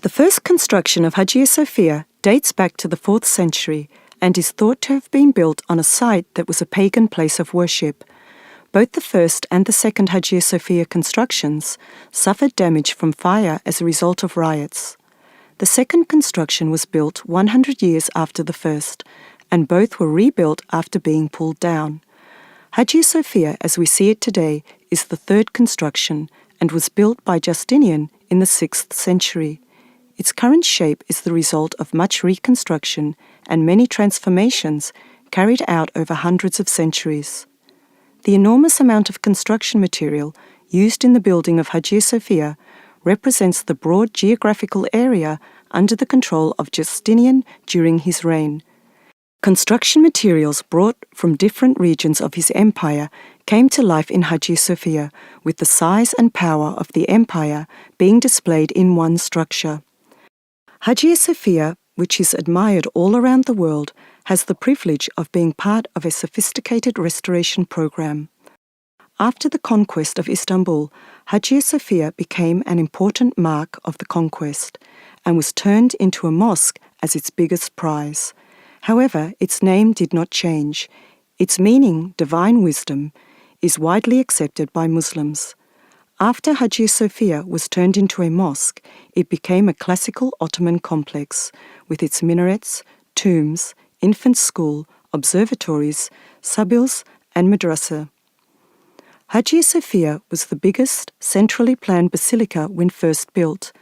The first construction of Hagia Sophia dates back to the 4th century and is thought to have been built on a site that was a pagan place of worship. Both the first and the second Hagia Sophia constructions suffered damage from fire as a result of riots. The second construction was built 100 years after the first, and both were rebuilt after being pulled down. Hagia Sophia, as we see it today, is the third construction and was built by Justinian in the 6th century. Its current shape is the result of much reconstruction and many transformations carried out over hundreds of centuries. The enormous amount of construction material used in the building of Hagia Sophia represents the broad geographical area under the control of Justinian during his reign. Construction materials brought from different regions of his empire came to life in Hagia Sophia, with the size and power of the empire being displayed in one structure. Hagia Sophia, which is admired all around the world, has the privilege of being part of a sophisticated restoration program. After the conquest of Istanbul, Hagia Sophia became an important mark of the conquest and was turned into a mosque as its biggest prize. However, its name did not change. Its meaning, divine wisdom, is widely accepted by Muslims. After Hagia Sophia was turned into a mosque, it became a classical Ottoman complex with its minarets, tombs, infant school, observatories, sabils, and madrasa. Hagia Sophia was the biggest centrally planned basilica when first built.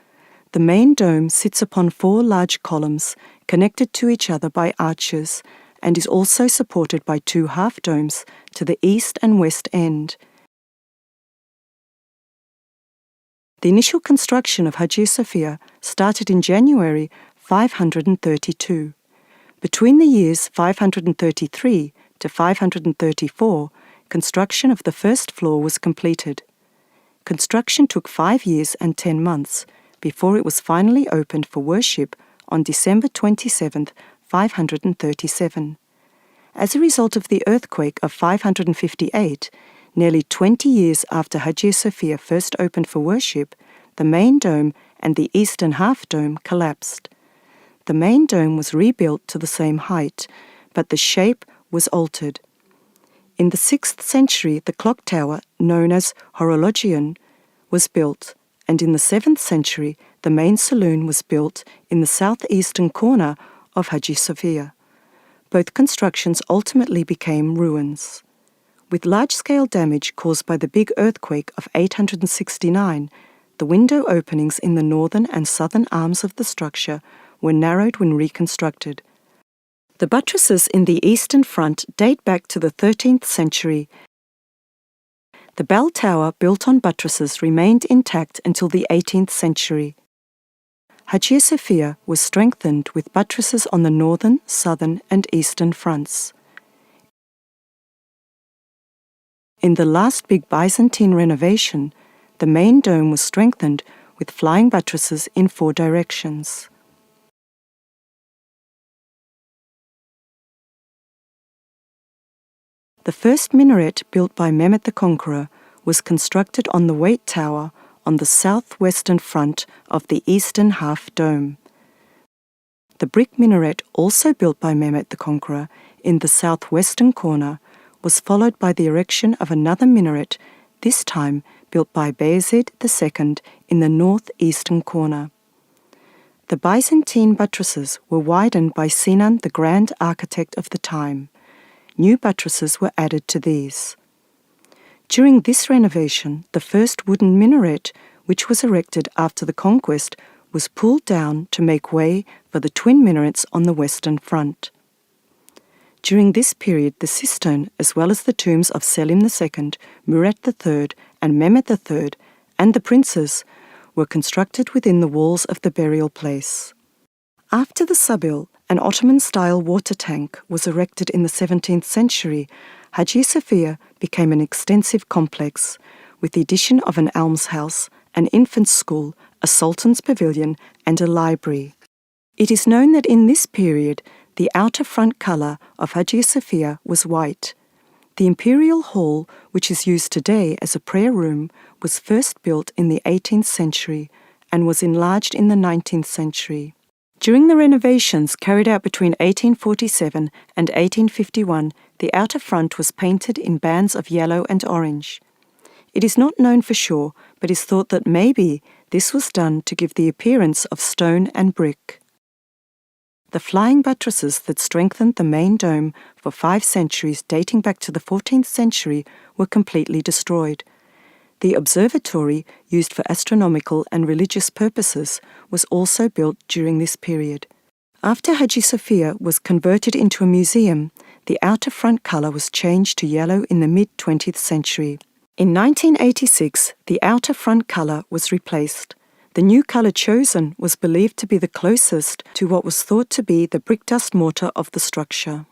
The main dome sits upon 4 large columns connected to each other by arches and is also supported by 2 half-domes to the east and west end. The initial construction of Hagia Sophia started in January 532. Between the years 533 to 534, construction of the first floor was completed. Construction took 5 years and 10 months before it was finally opened for worship on December 27, 537. As a result of the earthquake of 558, nearly 20 years after Hagia Sophia first opened for worship, the main dome and the eastern half-dome collapsed. The main dome was rebuilt to the same height, but the shape was altered. In the 6th century, the clock tower, known as Horologion, was built, and in the 7th century, the main saloon was built in the southeastern corner of Hagia Sophia. Both constructions ultimately became ruins. With large-scale damage caused by the big earthquake of 869, the window openings in the northern and southern arms of the structure were narrowed when reconstructed. The buttresses in the eastern front date back to the 13th century. The bell tower built on buttresses remained intact until the 18th century. Hagia Sophia was strengthened with buttresses on the northern, southern, and eastern fronts. In the last big Byzantine renovation, the main dome was strengthened with flying buttresses in 4 directions. The first minaret built by Mehmet the Conqueror was constructed on the Weight Tower on the southwestern front of the eastern half-dome. The brick minaret, also built by Mehmet the Conqueror in the southwestern corner, was followed by the erection of another minaret, this time built by Bayezid II in the northeastern corner. The Byzantine buttresses were widened by Sinan, the grand architect of the time. New buttresses were added to these. During this renovation, the first wooden minaret, which was erected after the conquest, was pulled down to make way for the twin minarets on the western front. During this period, the cistern, as well as the tombs of Selim II, Murat III, and Mehmet III, and the princes, were constructed within the walls of the burial place. After the sabil, an Ottoman-style water tank, was erected in the 17th century, Hagia Sophia became an extensive complex, with the addition of an almshouse, an infant school, a sultan's pavilion, and a library. It is known that in this period, the outer front colour of Hagia Sophia was white. The imperial hall, which is used today as a prayer room, was first built in the 18th century and was enlarged in the 19th century. During the renovations carried out between 1847 and 1851, the outer front was painted in bands of yellow and orange. It is not known for sure, but is thought that maybe this was done to give the appearance of stone and brick. The flying buttresses that strengthened the main dome for 5 centuries dating back to the 14th century were completely destroyed. The observatory, used for astronomical and religious purposes, was also built during this period. After Hagia Sophia was converted into a museum, the outer front colour was changed to yellow in the mid-20th century. In 1986, the outer front colour was replaced. The new colour chosen was believed to be the closest to what was thought to be the brick dust mortar of the structure.